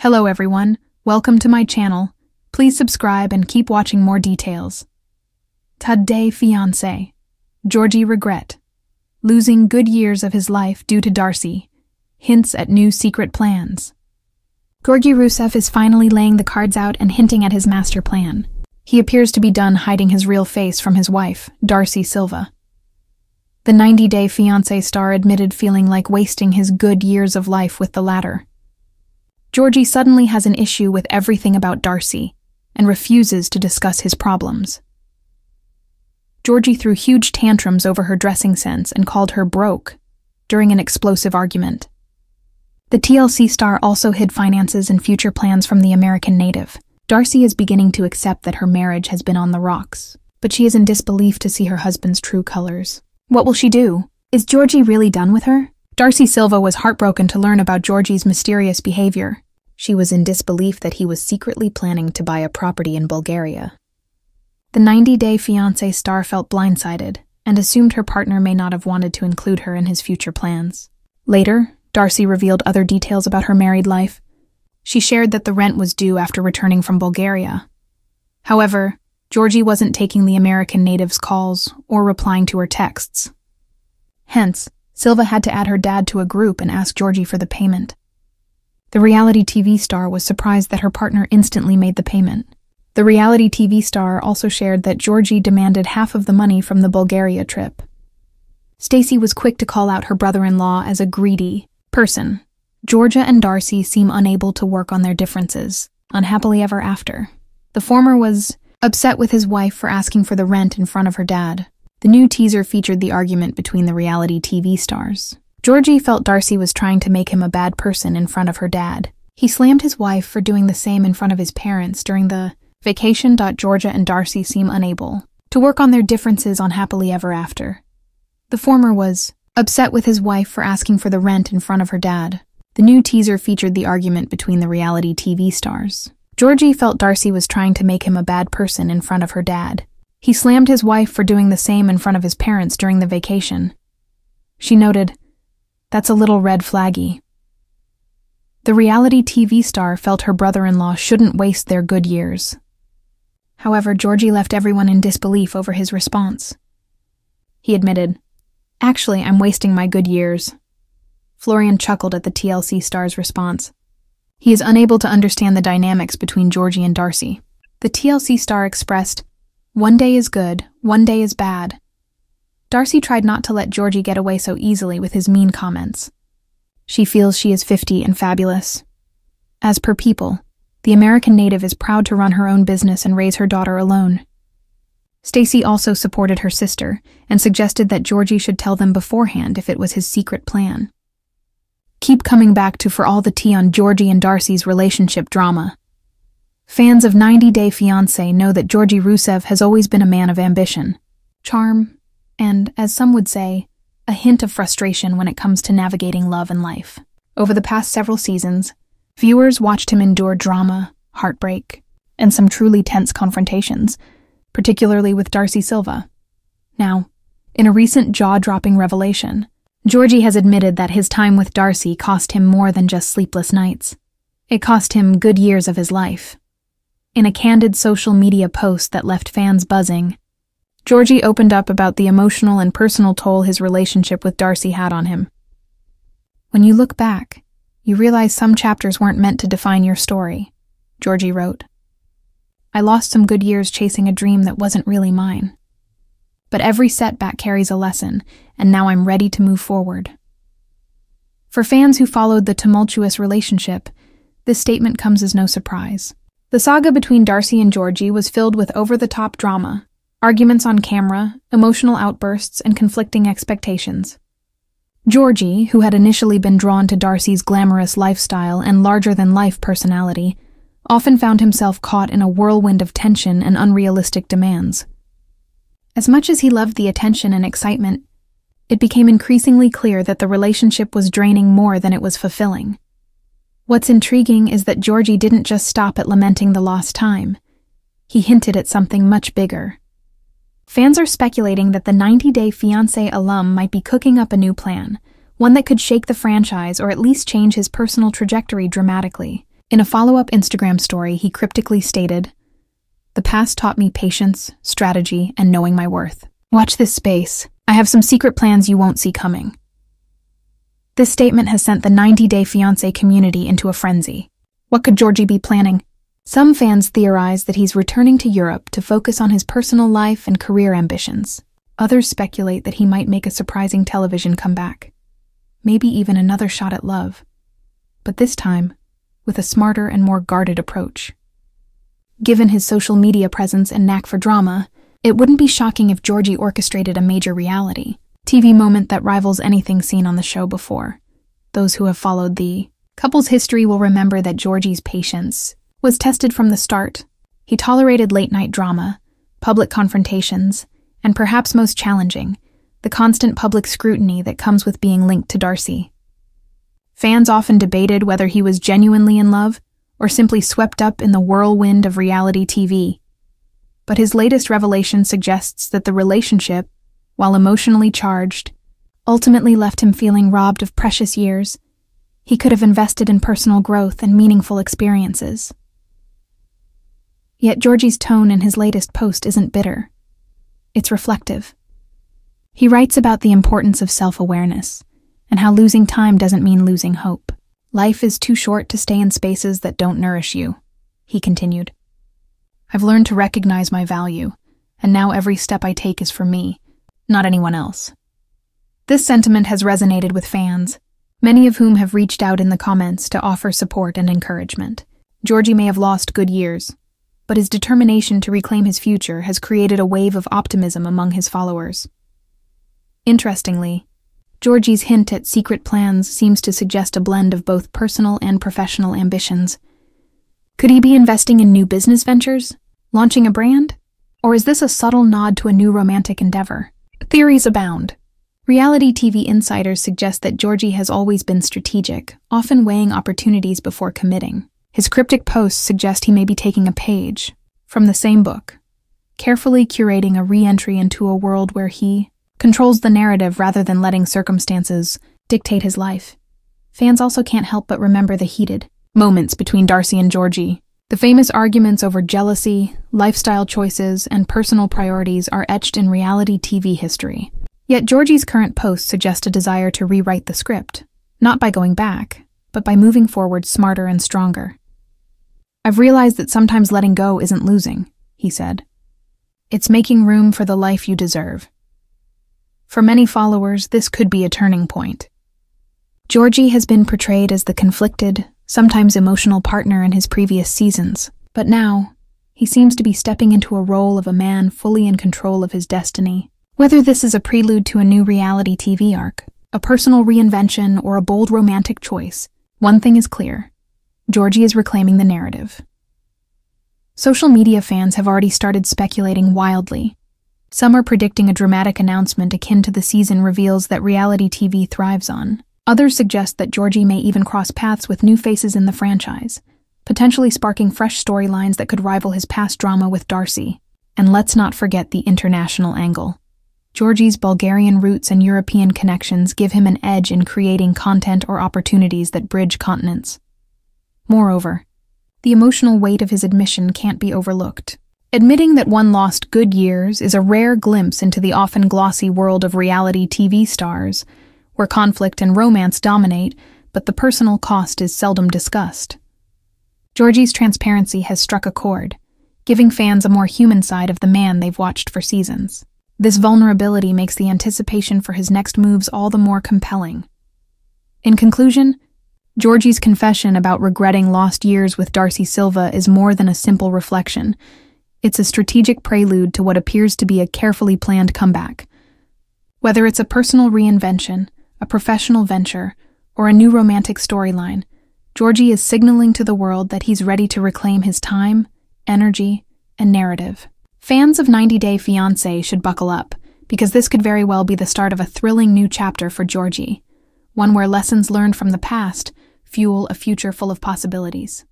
Hello everyone, welcome to my channel. Please subscribe and keep watching more details. Today, Fiance. Georgie regret. Losing good years of his life due to Darcey. Hints at new secret plans. Georgi Rusev is finally laying the cards out and hinting at his master plan. He appears to be done hiding his real face from his wife, Darcey Silva. The 90-Day Fiancé star admitted feeling like wasting his good years of life with the latter. Georgie suddenly has an issue with everything about Darcey and refuses to discuss his problems. Georgie threw huge tantrums over her dressing sense and called her broke during an explosive argument. The TLC star also hid finances and future plans from the American native. Darcey is beginning to accept that her marriage has been on the rocks, but she is in disbelief to see her husband's true colors. What will she do? Is Georgie really done with her? Darcey Silva was heartbroken to learn about Georgie's mysterious behavior. She was in disbelief that he was secretly planning to buy a property in Bulgaria. The 90-Day Fiancé star felt blindsided and assumed her partner may not have wanted to include her in his future plans. Later, Darcey revealed other details about her married life. She shared that the rent was due after returning from Bulgaria. However, Georgie wasn't taking the American native's calls or replying to her texts. Hence, Silva had to add her dad to a group and ask Georgie for the payment. The reality TV star was surprised that her partner instantly made the payment. The reality TV star also shared that Georgie demanded half of the money from the Bulgaria trip. Stacey was quick to call out her brother-in-law as a greedy person. Georgia and Darcey seem unable to work on their differences, unhappily ever after. The former was upset with his wife for asking for the rent in front of her dad. The new teaser featured the argument between the reality TV stars. Georgie felt Darcey was trying to make him a bad person in front of her dad. He slammed his wife for doing the same in front of his parents during the vacation. Georgia and Darcey seem unable to work on their differences on happily ever after. The former was upset with his wife for asking for the rent in front of her dad. The new teaser featured the argument between the reality TV stars. Georgie felt Darcey was trying to make him a bad person in front of her dad. He slammed his wife for doing the same in front of his parents during the vacation. She noted, "That's a little red flaggy." The reality TV star felt her brother-in-law shouldn't waste their good years. However, Georgie left everyone in disbelief over his response. He admitted, "Actually, I'm wasting my good years." Florian chuckled at the TLC star's response. He is unable to understand the dynamics between Georgie and Darcey. The TLC star expressed, "One day is good, one day is bad." Darcey tried not to let Georgie get away so easily with his mean comments. She feels she is 50 and fabulous. As per People, the American native is proud to run her own business and raise her daughter alone. Stacey also supported her sister and suggested that Georgie should tell them beforehand if it was his secret plan. Keep coming back to For All the Tea on Georgie and Darcey's relationship drama. Fans of 90-Day Fiancé know that Georgie Rusev has always been a man of ambition, charm, and, as some would say, a hint of frustration when it comes to navigating love and life. Over the past several seasons, viewers watched him endure drama, heartbreak, and some truly tense confrontations, particularly with Darcey Silva. Now, in a recent jaw-dropping revelation, Georgie has admitted that his time with Darcey cost him more than just sleepless nights. It cost him good years of his life. In a candid social media post that left fans buzzing, Georgie opened up about the emotional and personal toll his relationship with Darcey had on him. "When you look back, you realize some chapters weren't meant to define your story," Georgie wrote. "I lost some good years chasing a dream that wasn't really mine. But every setback carries a lesson, and now I'm ready to move forward." For fans who followed the tumultuous relationship, this statement comes as no surprise. The saga between Darcey and Georgie was filled with over-the-top drama, arguments on camera, emotional outbursts, and conflicting expectations. Georgie, who had initially been drawn to Darcey's glamorous lifestyle and larger-than-life personality, often found himself caught in a whirlwind of tension and unrealistic demands. As much as he loved the attention and excitement, it became increasingly clear that the relationship was draining more than it was fulfilling. What's intriguing is that Georgie didn't just stop at lamenting the lost time. He hinted at something much bigger. Fans are speculating that the 90-Day Fiancé alum might be cooking up a new plan, one that could shake the franchise or at least change his personal trajectory dramatically. In a follow-up Instagram story, he cryptically stated, "The past taught me patience, strategy, and knowing my worth. Watch this space. I have some secret plans you won't see coming." This statement has sent the 90-Day Fiance community into a frenzy. What could Georgie be planning? Some fans theorize that he's returning to Europe to focus on his personal life and career ambitions. Others speculate that he might make a surprising television comeback. Maybe even another shot at love. But this time, with a smarter and more guarded approach. Given his social media presence and knack for drama, it wouldn't be shocking if Georgie orchestrated a major reality TV moment that rivals anything seen on the show before. Those who have followed the couple's history will remember that Georgie's patience was tested from the start. He tolerated late-night drama, public confrontations, and perhaps most challenging, the constant public scrutiny that comes with being linked to Darcey. Fans often debated whether he was genuinely in love or simply swept up in the whirlwind of reality TV. But his latest revelation suggests that the relationship, while emotionally charged, ultimately left him feeling robbed of precious years he could have invested in personal growth and meaningful experiences. Yet Georgie's tone in his latest post isn't bitter. It's reflective. He writes about the importance of self-awareness and how losing time doesn't mean losing hope. "Life is too short to stay in spaces that don't nourish you," he continued. "I've learned to recognize my value, and now every step I take is for me, not anyone else." This sentiment has resonated with fans, many of whom have reached out in the comments to offer support and encouragement. Georgie may have lost good years, but his determination to reclaim his future has created a wave of optimism among his followers. Interestingly, Georgie's hint at secret plans seems to suggest a blend of both personal and professional ambitions. Could he be investing in new business ventures, launching a brand? Or is this a subtle nod to a new romantic endeavor? Theories abound. Reality TV insiders suggest that Georgie has always been strategic, often weighing opportunities before committing. His cryptic posts suggest he may be taking a page from the same book, carefully curating a re-entry into a world where he controls the narrative rather than letting circumstances dictate his life. Fans also can't help but remember the heated moments between Darcey and Georgie. The famous arguments over jealousy, lifestyle choices, and personal priorities are etched in reality TV history. Yet Georgie's current posts suggest a desire to rewrite the script, not by going back, but by moving forward smarter and stronger. "I've realized that sometimes letting go isn't losing," he said. "It's making room for the life you deserve." For many followers, this could be a turning point. Georgie has been portrayed as the conflicted, sometimes emotional partner in his previous seasons, but now, he seems to be stepping into a role of a man fully in control of his destiny. Whether this is a prelude to a new reality TV arc, a personal reinvention, or a bold romantic choice, one thing is clear: Georgie is reclaiming the narrative. Social media fans have already started speculating wildly. Some are predicting a dramatic announcement akin to the season reveals that reality TV thrives on. Others suggest that Georgie may even cross paths with new faces in the franchise, potentially sparking fresh storylines that could rival his past drama with Darcey. And let's not forget the international angle. Georgie's Bulgarian roots and European connections give him an edge in creating content or opportunities that bridge continents. Moreover, the emotional weight of his admission can't be overlooked. Admitting that one lost good years is a rare glimpse into the often glossy world of reality TV stars, where conflict and romance dominate, but the personal cost is seldom discussed. Georgie's transparency has struck a chord, giving fans a more human side of the man they've watched for seasons. This vulnerability makes the anticipation for his next moves all the more compelling. In conclusion, Georgie's confession about regretting lost years with Darcey Silva is more than a simple reflection. It's a strategic prelude to what appears to be a carefully planned comeback. Whether it's a personal reinvention, a professional venture, or a new romantic storyline, Georgie is signaling to the world that he's ready to reclaim his time, energy, and narrative. Fans of 90-Day Fiance should buckle up, because this could very well be the start of a thrilling new chapter for Georgie, one where lessons learned from the past fuel a future full of possibilities.